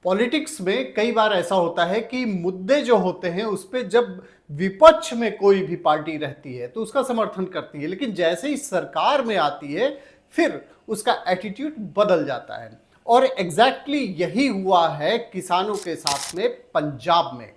Politics में कई बार ऐसा होता है कि मुद्दे जो होते हैं उस पे जब विपक्ष में कोई भी पार्टी रहती है तो उसका समर्थन करती है, लेकिन जैसे ही सरकार में आती है फिर उसका एटीट्यूड बदल जाता है। और एग्जैक्टली यही हुआ है किसानों के साथ में पंजाब में।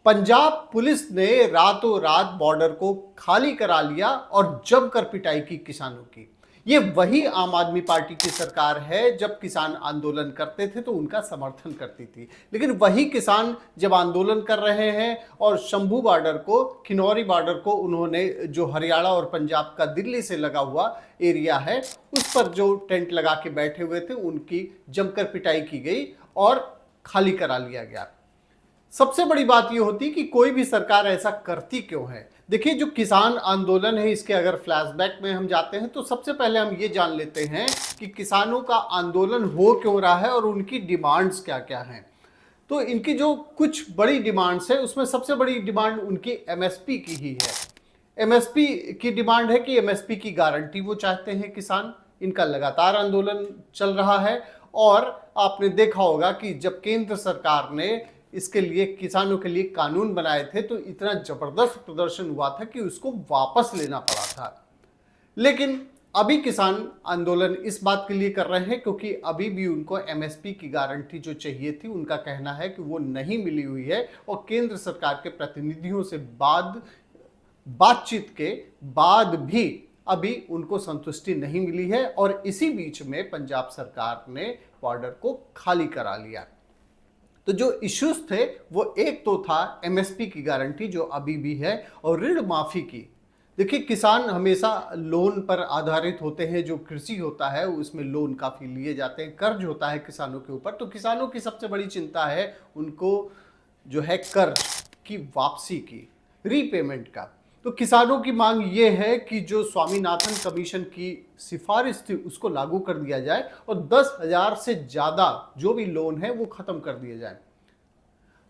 पंजाब पुलिस ने रातों रात बॉर्डर को खाली करा लिया और जमकर पिटाई की किसानों की। ये वही आम आदमी पार्टी की सरकार है, जब किसान आंदोलन करते थे तो उनका समर्थन करती थी, लेकिन वही किसान जब आंदोलन कर रहे हैं और शंभू बॉर्डर को, खिनौरी बॉर्डर को उन्होंने, जो हरियाणा और पंजाब का दिल्ली से लगा हुआ एरिया है, उस पर जो टेंट लगा के बैठे हुए थे उनकी जमकर पिटाई की गई और खाली करा लिया गया। सबसे बड़ी बात यह होती कि कोई भी सरकार ऐसा करती क्यों है। देखिए, जो किसान आंदोलन है इसके अगर फ्लैशबैक में हम जाते हैं तो सबसे पहले हम ये जान लेते हैं कि किसानों का आंदोलन हो क्यों रहा है और उनकी डिमांड्स क्या क्या हैं। तो इनकी जो कुछ बड़ी डिमांड्स है उसमें सबसे बड़ी डिमांड उनकी एमएसपी की ही है। एमएसपी की डिमांड है कि एमएसपी की गारंटी वो चाहते हैं किसान। इनका लगातार आंदोलन चल रहा है और आपने देखा होगा कि जब केंद्र सरकार ने इसके लिए, किसानों के लिए कानून बनाए थे तो इतना जबरदस्त प्रदर्शन हुआ था कि उसको वापस लेना पड़ा था। लेकिन अभी किसान आंदोलन इस बात के लिए कर रहे हैं क्योंकि अभी भी उनको एमएसपी की गारंटी जो चाहिए थी, उनका कहना है कि वो नहीं मिली हुई है और केंद्र सरकार के प्रतिनिधियों से बातचीत के बाद भी अभी उनको संतुष्टि नहीं मिली है और इसी बीच में पंजाब सरकार ने बॉर्डर को खाली करा लिया। तो जो इश्यूज थे वो एक तो था एमएसपी की गारंटी जो अभी भी है, और ऋण माफी की। देखिए, किसान हमेशा लोन पर आधारित होते हैं। जो कृषि होता है उसमें लोन काफ़ी लिए जाते हैं, कर्ज होता है किसानों के ऊपर। तो किसानों की सबसे बड़ी चिंता है उनको जो है कर्ज की वापसी की, रीपेमेंट का। तो किसानों की मांग ये है कि जो स्वामीनाथन कमीशन की सिफारिश थी उसको लागू कर दिया जाए और 10,000 से ज़्यादा जो भी लोन है वो ख़त्म कर दिए जाए।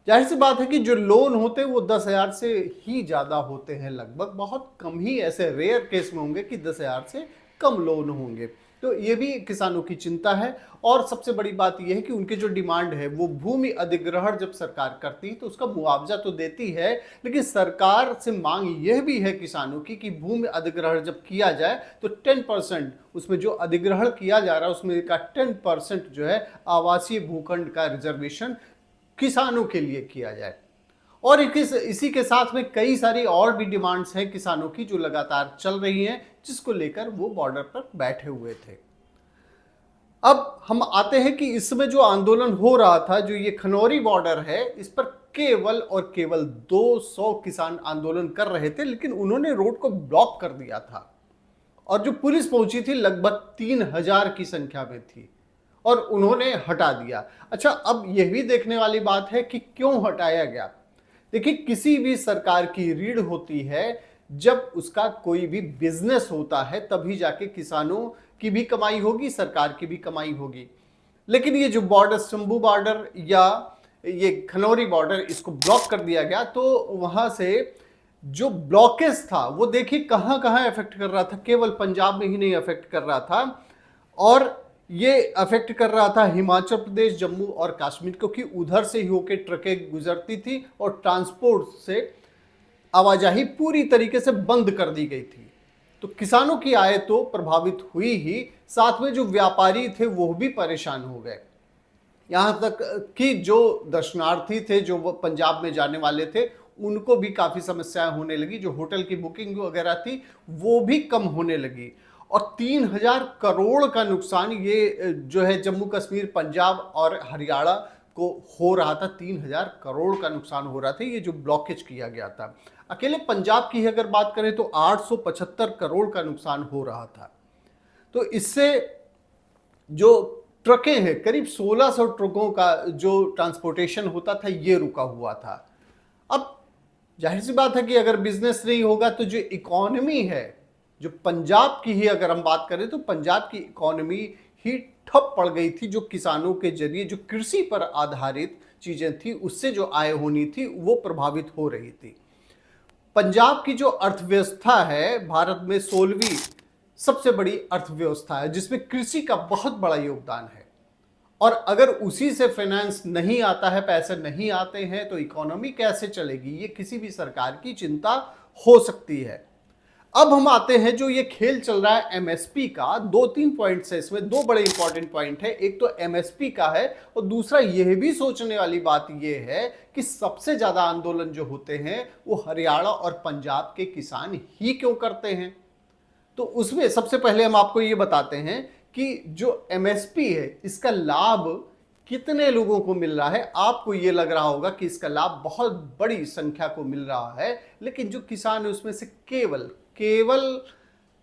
जाहिर सी बात है कि जो लोन होते हैं वो 10,000 से ही ज़्यादा होते हैं, लगभग। बहुत कम ही ऐसे रेयर केस में होंगे कि 10,000 से कम लोन होंगे। तो ये भी किसानों की चिंता है। और सबसे बड़ी बात यह है कि उनकी जो डिमांड है वो भूमि अधिग्रहण जब सरकार करती है तो उसका मुआवजा तो देती है, लेकिन सरकार से मांग यह भी है किसानों की कि भूमि अधिग्रहण जब किया जाए तो 10% उसमें जो अधिग्रहण किया जा रहा है उसमें का 10% जो है आवासीय भूखंड का रिजर्वेशन किसानों के लिए किया जाए। और इसी के साथ में कई सारी और भी डिमांड्स हैं किसानों की जो लगातार चल रही हैं, जिसको लेकर वो बॉर्डर पर बैठे हुए थे। अब हम आते हैं कि इसमें जो आंदोलन हो रहा था, जो ये खनौरी बॉर्डर है, इस पर केवल और केवल 200 किसान आंदोलन कर रहे थे, लेकिन उन्होंने रोड को ब्लॉक कर दिया था। और जो पुलिस पहुंची थी लगभग 3,000 की संख्या में थी और उन्होंने हटा दिया। अच्छा, अब यह भी देखने वाली बात है कि क्यों हटाया गया। देखिए, किसी भी सरकार की रीढ़ होती है जब उसका कोई भी बिजनेस होता है, तभी जाके किसानों की भी कमाई होगी, सरकार की भी कमाई होगी। लेकिन ये जो बॉर्डर, शंभू बॉर्डर या ये खनौरी बॉर्डर, इसको ब्लॉक कर दिया गया तो वहां से जो ब्लॉकेज था वो देखिए कहां कहां इफेक्ट कर रहा था। केवल पंजाब में ही नहीं इफेक्ट कर रहा था, और ये अफेक्ट कर रहा था हिमाचल प्रदेश, जम्मू और कश्मीर, क्योंकि उधर से ही होके ट्रकें गुजरती थी और ट्रांसपोर्ट से आवाजाही पूरी तरीके से बंद कर दी गई थी। तो किसानों की आय तो प्रभावित हुई ही, साथ में जो व्यापारी थे वो भी परेशान हो गए। यहाँ तक कि जो दर्शनार्थी थे, जो वो पंजाब में जाने वाले थे, उनको भी काफ़ी समस्याएं होने लगी। जो होटल की बुकिंग वगैरह थी वो भी कम होने लगी। और 3,000 करोड़ का नुकसान ये जो है जम्मू कश्मीर, पंजाब और हरियाणा को हो रहा था। 3,000 करोड़ का नुकसान हो रहा था, ये जो ब्लॉकेज किया गया था। अकेले पंजाब की अगर बात करें तो 875 करोड़ का नुकसान हो रहा था। तो इससे जो ट्रकें हैं, करीब 1,600 ट्रकों का जो ट्रांसपोर्टेशन होता था ये रुका हुआ था। अब जाहिर सी बात है कि अगर बिजनेस नहीं होगा तो जो इकोनॉमी है, जो पंजाब की ही अगर हम बात करें तो पंजाब की इकोनॉमी ही ठप पड़ गई थी। जो किसानों के जरिए जो कृषि पर आधारित चीजें थी, उससे जो आय होनी थी वो प्रभावित हो रही थी। पंजाब की जो अर्थव्यवस्था है भारत में 16वीं सबसे बड़ी अर्थव्यवस्था है, जिसमें कृषि का बहुत बड़ा योगदान है। और अगर उसी से फाइनेंस नहीं आता है, पैसे नहीं आते हैं, तो इकोनॉमी कैसे चलेगी, ये किसी भी सरकार की चिंता हो सकती है। अब हम आते हैं जो ये खेल चल रहा है एमएसपी का, 2-3 पॉइंट्स है इसमें, दो बड़े इंपॉर्टेंट पॉइंट है। एक तो एमएसपी का है और दूसरा यह भी सोचने वाली बात यह है कि सबसे ज्यादा आंदोलन जो होते हैं वो हरियाणा और पंजाब के किसान ही क्यों करते हैं। तो उसमें सबसे पहले हम आपको ये बताते हैं कि जो एमएसपी है इसका लाभ कितने लोगों को मिल रहा है। आपको ये लग रहा होगा कि इसका लाभ बहुत बड़ी संख्या को मिल रहा है, लेकिन जो किसान है उसमें से केवल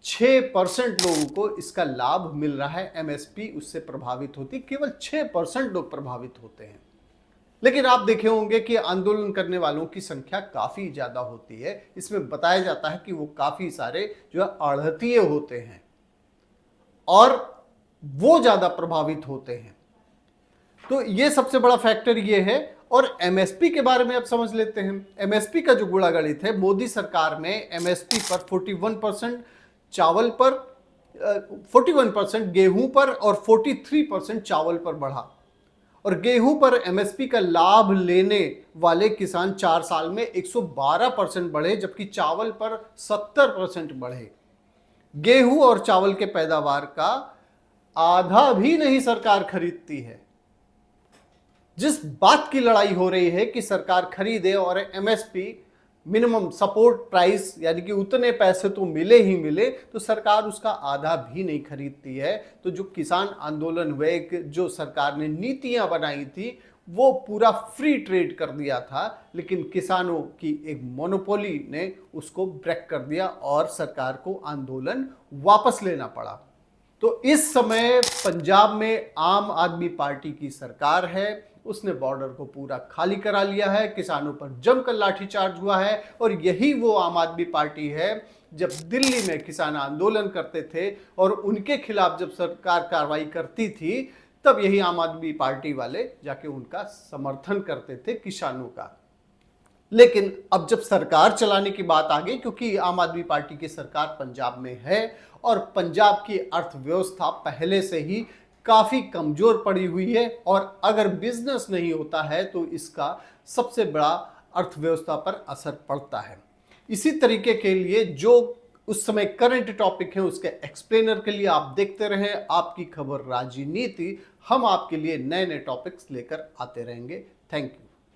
6% लोगों को इसका लाभ मिल रहा है। एमएसपी उससे प्रभावित होती, केवल 6% लोग प्रभावित होते हैं। लेकिन आप देखे होंगे कि आंदोलन करने वालों की संख्या काफी ज्यादा होती है। इसमें बताया जाता है कि वो काफी सारे जो है आढ़तिये होते हैं और वो ज्यादा प्रभावित होते हैं। तो ये सबसे बड़ा फैक्टर ये है। और एमएसपी के बारे में अब समझ लेते हैं। एमएसपी का जो गुणागणित है, मोदी सरकार में एमएसपी पर 41% चावल पर, 41% गेहूं पर और 43% चावल पर बढ़ा। और गेहूं पर एमएसपी का लाभ लेने वाले किसान 4 साल में 112% बढ़े, जबकि चावल पर 70% बढ़े। गेहूं और चावल के पैदावार का आधा भी नहीं सरकार खरीदती है। जिस बात की लड़ाई हो रही है कि सरकार खरीदे और एमएसपी मिनिमम सपोर्ट प्राइस यानी कि उतने पैसे तो मिले ही मिले, तो सरकार उसका आधा भी नहीं खरीदती है। तो जो किसान आंदोलन हुए, जो सरकार ने नीतियां बनाई थी, वो पूरा फ्री ट्रेड कर दिया था, लेकिन किसानों की एक मोनोपोली ने उसको ब्रेक कर दिया और सरकार को आंदोलन वापस लेना पड़ा। तो इस समय पंजाब में आम आदमी पार्टी की सरकार है, उसने बॉर्डर को पूरा खाली करा लिया है, किसानों पर जमकर लाठीचार्ज हुआ है। और यही वो आम आदमी पार्टी है जब दिल्ली में किसान आंदोलन करते थे और उनके खिलाफ जब सरकार कार्रवाई करती थी, तब यही आम आदमी पार्टी वाले जाके उनका समर्थन करते थे किसानों का। लेकिन अब जब सरकार चलाने की बात आ गई, क्योंकि आम आदमी पार्टी की सरकार पंजाब में है और पंजाब की अर्थव्यवस्था पहले से ही काफी कमजोर पड़ी हुई है, और अगर बिजनेस नहीं होता है तो इसका सबसे बड़ा अर्थव्यवस्था पर असर पड़ता है। इसी तरीके के लिए जो उस समय करंट टॉपिक है उसके एक्सप्लेनर के लिए आप देखते रहें आपकी खबर राजनीति। हम आपके लिए नए नए टॉपिक्स लेकर आते रहेंगे। Thank you.